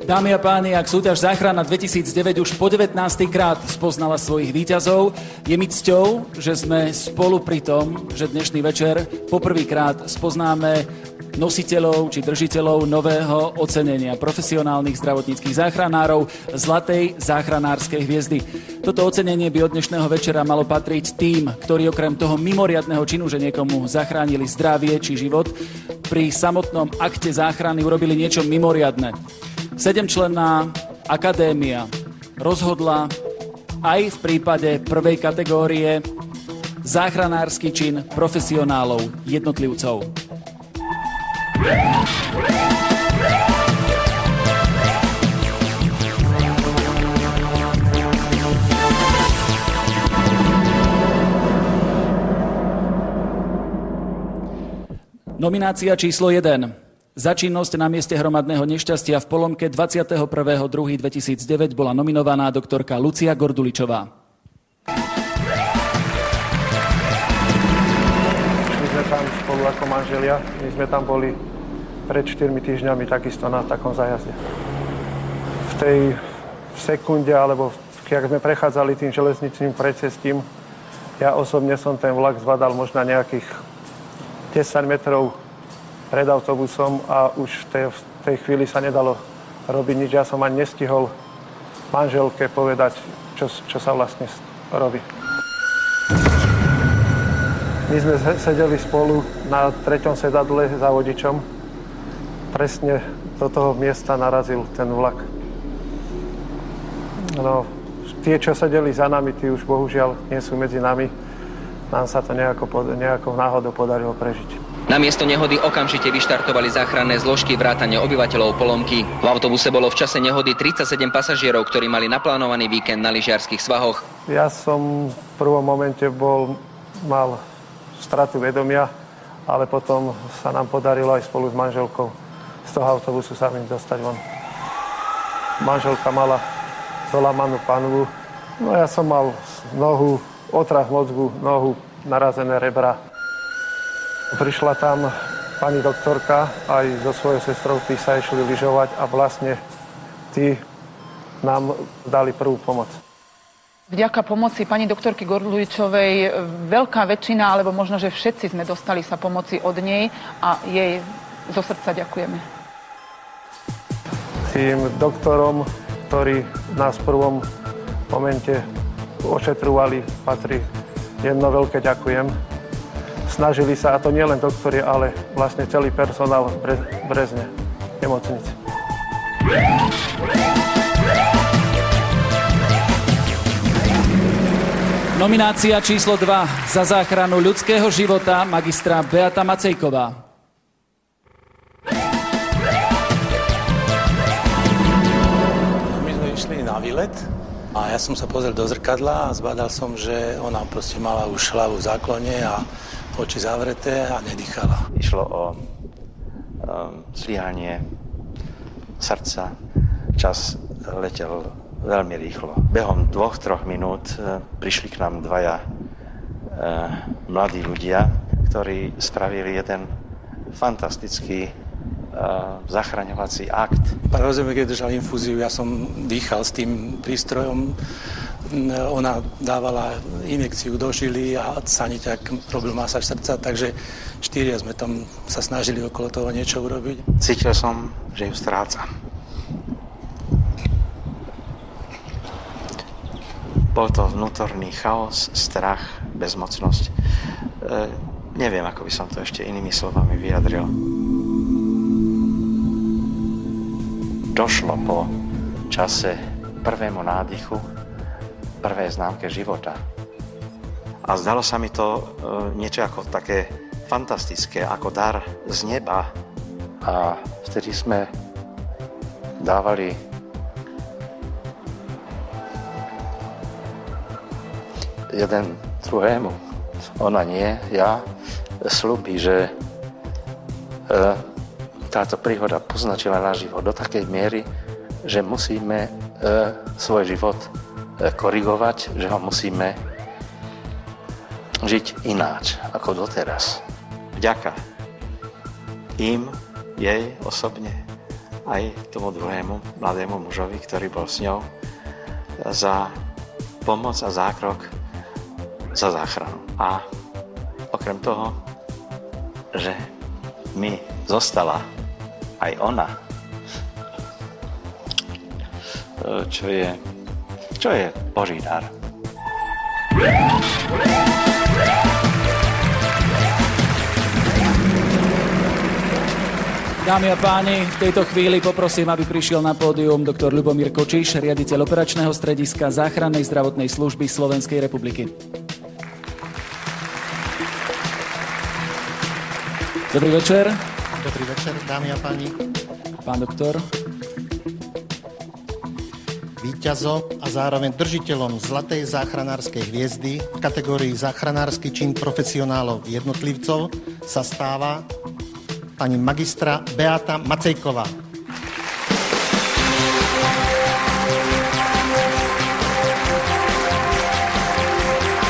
Dámy a páni, ak súťaž Záchrana 2009 už po 19. krát spoznala svojich víťazov, je mi cťou, že sme spolu pri tom, že dnešný večer poprvýkrát spoznáme nositeľov či držiteľov nového ocenenia profesionálnych zdravotníckych záchranárov Zlatej záchranárskej hviezdy. Toto ocenenie by od dnešného večera malo patriť tým, ktorí okrem toho mimoriadneho činu, že niekomu zachránili zdravie či život, pri samotnom akte záchrany urobili niečo mimoriadne. 7-členná akadémia rozhodla aj v prípade prvej kategórie záchranársky čin profesionálov, jednotlivcov. Nominácia číslo 1. Za činnosť na mieste hromadného nešťastia v Polomke 21.2.2009 bola nominovaná doktorka Lucia Gorduličová. My sme tam spolu ako manželia. My sme tam boli pred 4 týždňami takisto na takom zájazde. V tej sekunde, alebo keď sme prechádzali tým železničným predcestím, ja osobne som ten vlak zvadal možno nejakých 10 metrov pred autobusom a už v tej chvíli sa nedalo robiť nič. Ja som ani nestihol manželke povedať, čo sa vlastne robí. My sme sedeli spolu na 3. sedadle za vodičom. Presne do toho miesta narazil ten vlak. No, tie, čo sedeli za nami, tí už bohužiaľ nie sú medzi nami. Nám sa to nejakou náhodou podarilo prežiť. Na miesto nehody okamžite vyštartovali záchranné zložky vrátane obyvateľov Polomky. V autobuse bolo v čase nehody 37 pasažierov, ktorí mali naplánovaný víkend na lyžiarskych svahoch. Ja som v prvom momente mal stratu vedomia, ale potom sa nám podarilo aj spolu s manželkou z toho autobusu sa mi dostať von. Manželka mala zolamanú panvu, no ja som mal nohu, otrach mozgu, nohu, narazené rebra. Prišla tam pani doktorka aj so svojou sestrou, tí sa išli lyžovať a vlastne tí nám dali prvú pomoc. Vďaka pomoci pani doktorky Gorduličovej veľká väčšina, alebo možno, že všetci sme dostali sa pomoci od nej a jej zo srdca ďakujeme. Tým doktorom, ktorí nás v prvom momente ošetrovali, patrí jedno veľké ďakujem. Snažili sa, a to nie len doktori, ale vlastne celý personál v Brezne, nemocnici. Nominácia číslo 2 za záchranu ľudského života magistra Beata Macejková. My sme išli na výlet a ja som sa pozrel do zrkadla a zbadal som, že ona proste mala už hlavu v záklone a oči zavreté a nedýchala. Išlo o zlyhanie srdca. Čas letel veľmi rýchlo. Behom 2-3 minút prišli k nám dvaja mladí ľudia, ktorí spravili jeden fantastický zachraňovací akt. Pán Rozumie, keď držal infúziu, ja som dýchal s tým prístrojom. Ona dávala injekciu do žily a saniťák robil masáž srdca, takže 4 sme tam sa snažili okolo toho niečo urobiť. Cítil som, že ju strácam. Bol to vnútorný chaos, strach, bezmocnosť. Neviem, ako by som to ešte inými slovami vyjadril. Došlo po čase prvému nádychu, prvé známke života. A zdalo sa mi to niečo ako také fantastické, ako dar z neba. A vtedy sme dávali jeden druhému, ona nie, ja, sľuby, že táto príhoda poznačila náš život do takej miery, že musíme svoj život korigovať, že ho musíme žiť ináč ako doteraz. Vďaka im, jej osobne aj tomu druhému mladému mužovi, ktorý bol s ňou, za pomoc a zákrok za záchranu. A okrem toho, že mi zostala aj ona, čo je Boží dar. Dámy a páni, v tejto chvíli poprosím, aby prišiel na pódium doktor Ľubomír Kočiš, riaditeľ operačného strediska Záchrannej zdravotnej služby Slovenskej republiky. Dobrý večer. Dobrý večer, dámy a páni. Pán doktor. Víťazom a zároveň držiteľom Zlatej záchranárskej hviezdy v kategórii záchranársky čin profesionálov jednotlivcov sa stáva pani magistra Beata Macejková.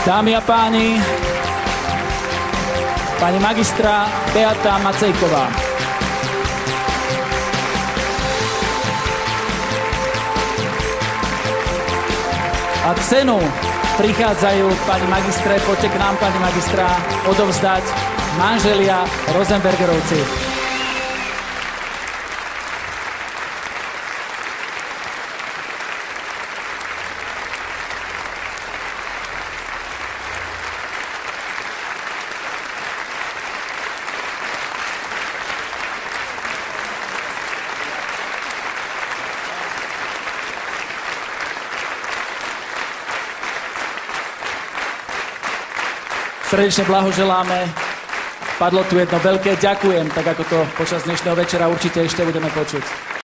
Dámy a páni, pani magistra Beata Macejková. A cenu prichádzajú pani magistre, poďte k nám, pani magistra, odovzdať manželia Rosenbergerovci. Srdečne blahoželáme. Padlo tu jedno veľké ďakujem, tak ako to počas dnešného večera určite ešte budeme počuť.